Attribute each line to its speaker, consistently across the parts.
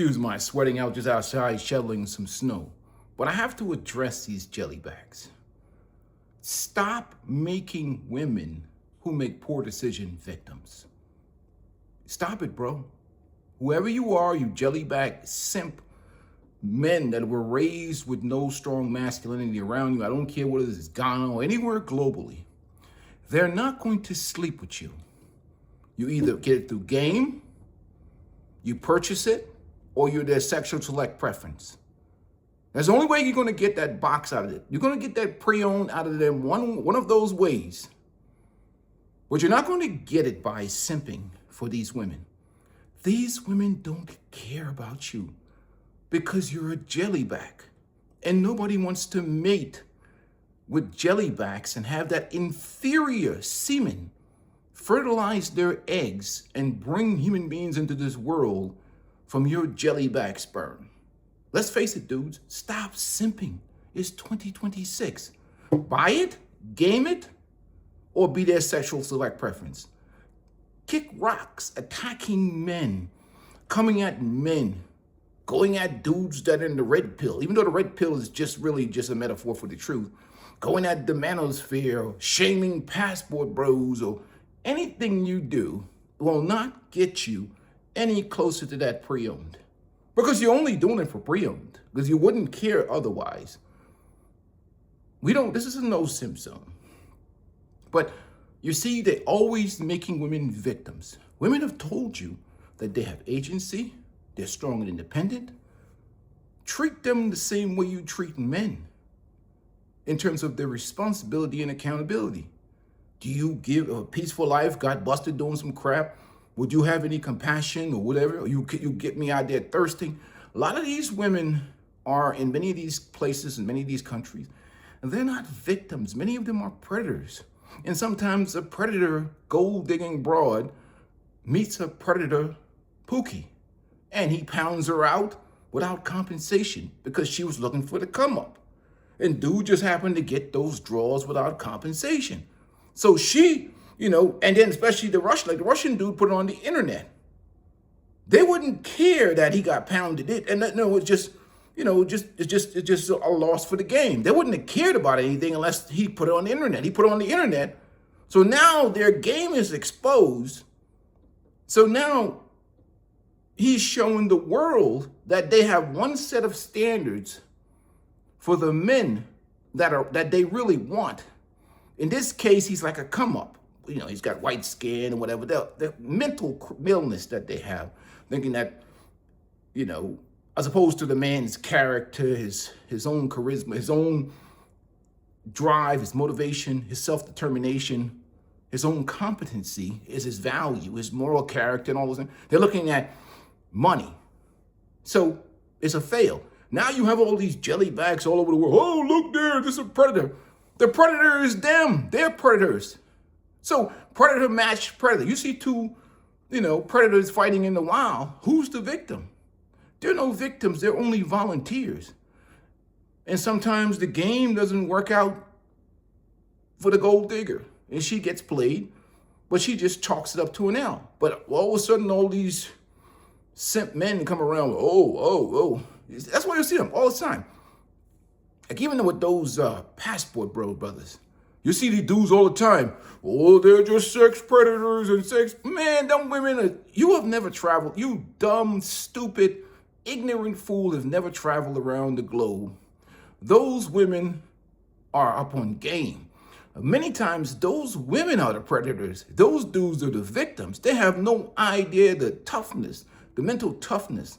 Speaker 1: Excuse my sweating out just outside shoveling some snow. But I have to address these jellybags. Stop making women who make poor decision victims. Stop it, bro. Whoever you are, you jellybag simp men that were raised with no strong masculinity around you, I don't care what it is, Ghana or anywhere globally, they're not going to sleep with you. You either get it through game, you purchase it, or you're their sexual select preference. That's the only way you're going to get that box out of it. You're going to get that pre-owned out of them one of those ways. But you're not going to get it by simping for these women. These women don't care about you because you're a jellyback. And nobody wants to mate with jellybacks and have that inferior semen fertilize their eggs and bring human beings into this world from your jellyback sperm. Let's face it, dudes, stop simping. It's 2026. Buy it, game it, or be their sexual select preference. Kick rocks, attacking men, coming at men, going at dudes that are in the red pill, even though the red pill is really just a metaphor for the truth. Going at the manosphere, or shaming passport bros, or anything you do will not get you any closer to that pre-owned. Because you're only doing it for pre-owned, because you wouldn't care otherwise. This is a no simp zone. But you see, they're always making women victims. Women have told you that they have agency, they're strong and independent. Treat them the same way you treat men in terms of their responsibility and accountability. Do you give a peaceful life, got busted doing some crap? Would you have any compassion or whatever? Or you get me out there thirsting? A lot of these women are in many of these places, in many of these countries, and they're not victims. Many of them are predators. And sometimes a predator gold-digging broad meets a predator pookie, and he pounds her out without compensation because she was looking for the come-up. And dude just happened to get those draws without compensation. So she, and then especially the Russian dude put it on the internet. They wouldn't care that he got pounded it, and it's just a loss for the game. They wouldn't have cared about anything unless he put it on the internet. He put it on the internet. So now their game is exposed. So now he's showing the world that they have one set of standards for the men that they really want. In this case, he's like a come up. He's got white skin and whatever. The mental illness that they have, thinking that, as opposed to the man's character, his own charisma, his own drive, his motivation, his self-determination, his own competency is his value, his moral character, and all those things. They're looking at money. So it's a fail. Now you have all these jellybags all over the world. Oh, look there, this is a predator. The predator is them. They're predators. So predator match predator. You see two, predators fighting in the wild. Who's the victim? They're no victims. They're only volunteers. And sometimes the game doesn't work out for the gold digger. And she gets played, but she just chalks it up to an L. But all of a sudden, all these simp men come around. Oh. That's why you see them all the time. Like even with those passport brothers. You see these dudes all the time. Oh, they're just sex predators and sex. Man, them women, you have never traveled. You dumb, stupid, ignorant fool have never traveled around the globe. Those women are up on game. Many times, those women are the predators. Those dudes are the victims. They have no idea the toughness, the mental toughness,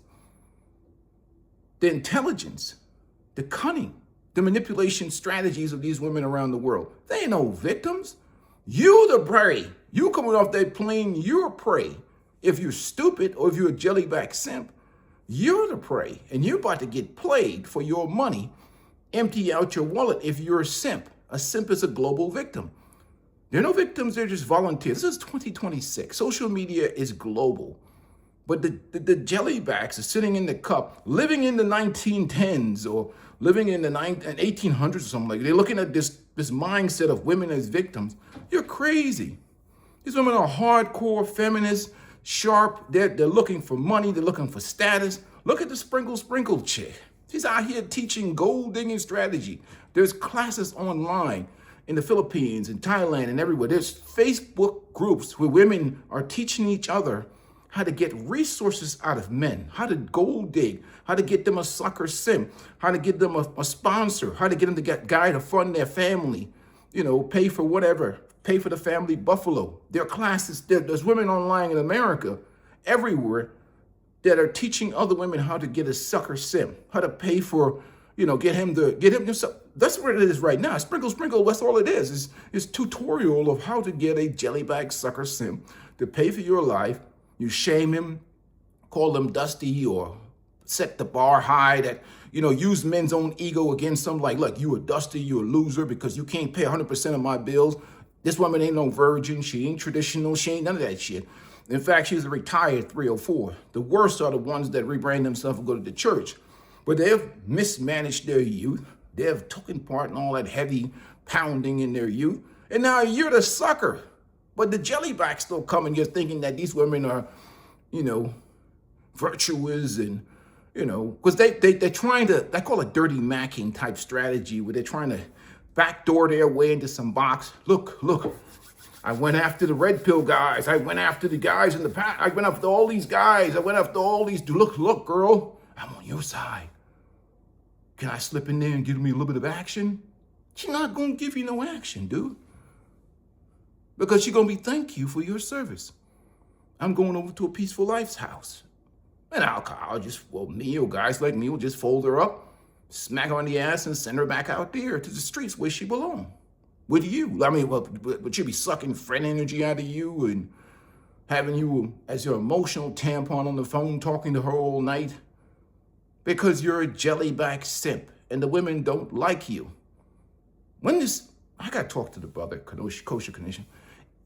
Speaker 1: the intelligence, the cunning, the manipulation strategies of these women around the world. They ain't no victims. You the prey. You coming off that plane, you're prey. If you're stupid or if you're a jellyback simp, you're the prey. And you're about to get played for your money. Empty out your wallet if you're a simp. A simp is a global victim. They're no victims, they're just volunteers. This is 2026. Social media is global. But the jellybacks are sitting in the cup, living in the 1910s or living in the 1800s or something like that. They're looking at this mindset of women as victims. You're crazy. These women are hardcore feminists, sharp. They're looking for money. They're looking for status. Look at the sprinkle chick. She's out here teaching gold digging strategy. There's classes online in the Philippines and Thailand and everywhere. There's Facebook groups where women are teaching each other how to get resources out of men, how to gold dig, how to get them a sucker sim, how to get them a sponsor, how to get them to get a guy to fund their family, pay for whatever, pay for the family buffalo. There are classes, there's women online in America, everywhere, that are teaching other women how to get a sucker sim, how to pay for, get him himself. That's what it is right now. Sprinkle, that's all it is. It's tutorial of how to get a jellyback sucker sim to pay for your life. You shame him, call him dusty, or set the bar high that, use men's own ego against them. Like, look, you a dusty, you a loser because you can't pay 100% of my bills. This woman ain't no virgin. She ain't traditional. She ain't none of that shit. In fact, she's a retired 304. The worst are the ones that rebrand themselves and go to the church. But they've mismanaged their youth. They've taken part in all that heavy pounding in their youth. And now you're the sucker. But the jellyback's still coming. You're thinking that these women are, virtuous and, because they're trying to, they call it dirty macking type strategy where they're trying to backdoor their way into some box. Look, I went after the red pill guys. I went after the guys in the past. I went after all these guys. I went after all these. Look, girl, I'm on your side. Can I slip in there and give me a little bit of action? She's not going to give you no action, dude. Because she's going to be thank you for your service. I'm going over to a Peaceful Life's house. And I'll just, me or guys like me will just fold her up, smack her on the ass, and send her back out there to the streets where she belongs. With you. I mean, would she be sucking friend energy out of you and having you as your emotional tampon on the phone talking to her all night? Because you're a jellyback simp and the women don't like you. I got to talk to the brother, kosher condition.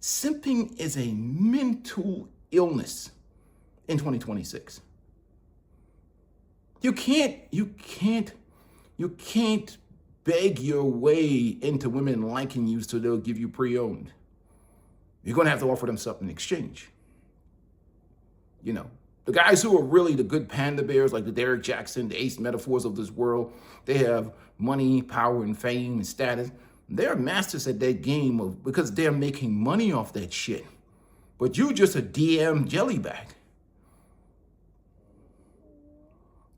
Speaker 1: Simping is a mental illness in 2026. You can't beg your way into women liking you so they'll give you pre-owned. You're going to have to offer them something in exchange. The guys who are really the good panda bears, like the Derek Jackson, the Ace Metaphors of this world, they have money, power, and fame and status. They're masters at that game because they're making money off that shit. But you just a DM jellyback.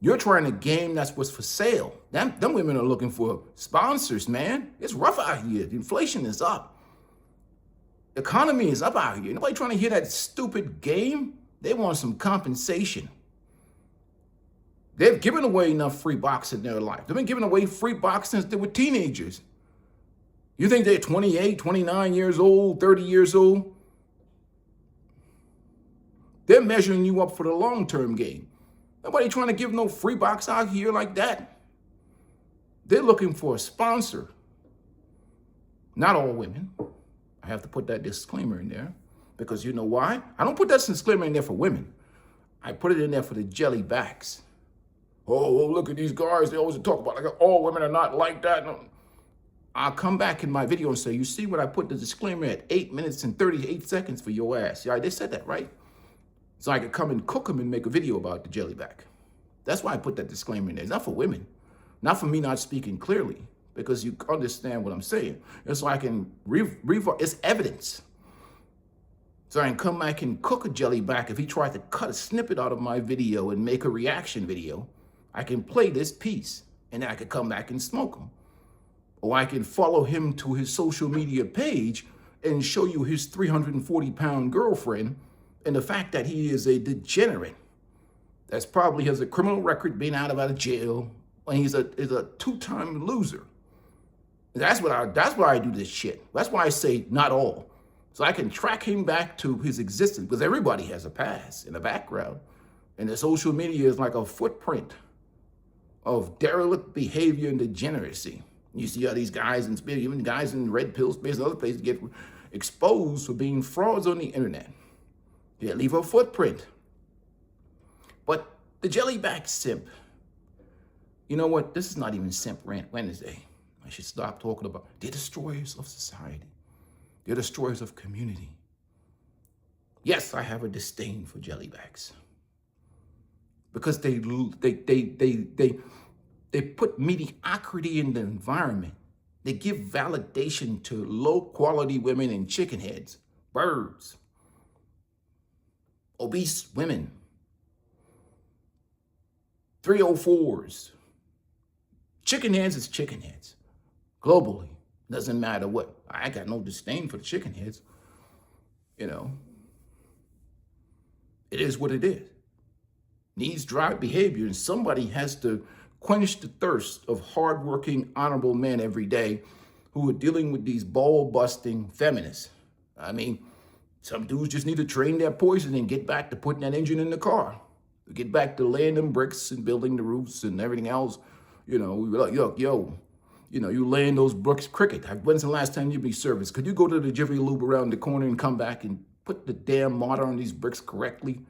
Speaker 1: You're trying a game that's what's for sale. Them women are looking for sponsors, man. It's rough out here. The inflation is up. The economy is up out here. Nobody trying to hear that stupid game. They want some compensation. They've given away enough free box in their life. They've been giving away free box since they were teenagers. You think they're 28, 29 years old, 30 years old? They're measuring you up for the long-term game. Nobody trying to give no free box out here like that. They're looking for a sponsor. Not all women. I have to put that disclaimer in there because you know why? I don't put that disclaimer in there for women. I put it in there for the jellybacks. Oh, look at these guys. They always talk about like all women are not like that. No. I'll come back in my video and say, you see what I put the disclaimer at 8 minutes and 38 seconds for your ass. Yeah, they said that, right? So I could come and cook them and make a video about the jellyback. That's why I put that disclaimer in there. It's not for women. Not for me not speaking clearly, because you understand what I'm saying. And so I can, it's evidence. So I can come back and cook a jellyback. If he tried to cut a snippet out of my video and make a reaction video, I can play this piece and then I could come back and smoke him. Or I can follow him to his social media page and show you his 340-pound girlfriend and the fact that he is a degenerate. That's probably has a criminal record, being out of jail, and he's a two-time loser. That's why I do this shit. That's why I say not all. So I can track him back to his existence, because everybody has a past in the background. And the social media is like a footprint of derelict behavior and degeneracy. You see how these guys, and even guys in red pill space and other places, get exposed for being frauds on the internet. They leave a footprint. But the jellyback simp, you know what? This is not even Simp Rant Wednesday. I should stop talking about, they're destroyers of society. They're destroyers of community. Yes, I have a disdain for jellybacks. because they put mediocrity in the environment. They give validation to low quality women and chicken heads, birds, obese women, 304s. Chicken heads is chicken heads. Globally, doesn't matter what. I got no disdain for the chicken heads. You know, it is what it is. Needs drive behavior, and somebody has to quench the thirst of hardworking, honorable men every day who are dealing with these ball-busting feminists. I mean, some dudes just need to train their poison and get back to putting that engine in the car. Get back to laying them bricks and building the roofs and everything else. You know, you laying those bricks cricket. When's the last time you be serviced? Could you go to the Jiffy Lube around the corner and come back and put the damn mortar on these bricks correctly?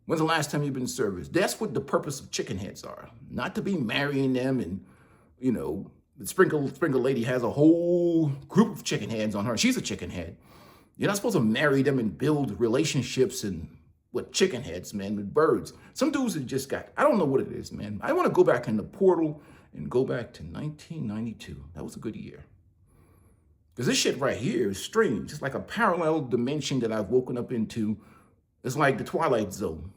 Speaker 1: When's the last time you've been serviced? That's what the purpose of chicken heads are. Not to be marrying them and, the sprinkle lady has a whole group of chicken heads on her. She's a chicken head. You're not supposed to marry them and build relationships and with chicken heads, man, with birds. Some dudes have just got, I don't know what it is, man. I want to go back in the portal and go back to 1992. That was a good year. Because this shit right here is strange. It's like a parallel dimension that I've woken up into. It's like the Twilight Zone.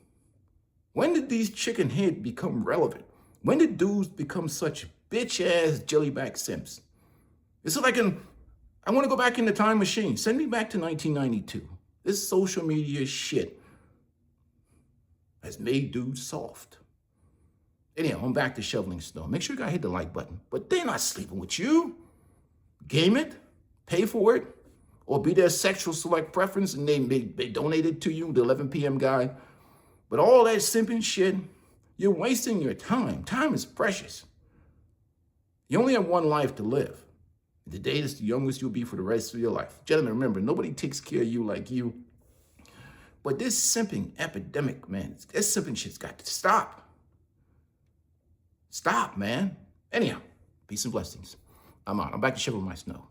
Speaker 1: When did these chicken heads become relevant? When did dudes become such bitch-ass jellyback simps? It's like I want to go back in the time machine. Send me back to 1992. This social media shit has made dudes soft. Anyhow, I'm back to shoveling snow. Make sure you guys hit the like button. But they're not sleeping with you. Game it, pay for it, or be their sexual select preference and they donate it to you, the 11 p.m. guy. But all that simping shit, you're wasting your time. Time is precious. You only have one life to live. Today is the youngest you'll be for the rest of your life. Gentlemen, remember, nobody takes care of you like you. But this simping epidemic, man, this simping shit's got to stop. Stop, man. Anyhow, peace and blessings. I'm out. I'm back to shoveling my snow.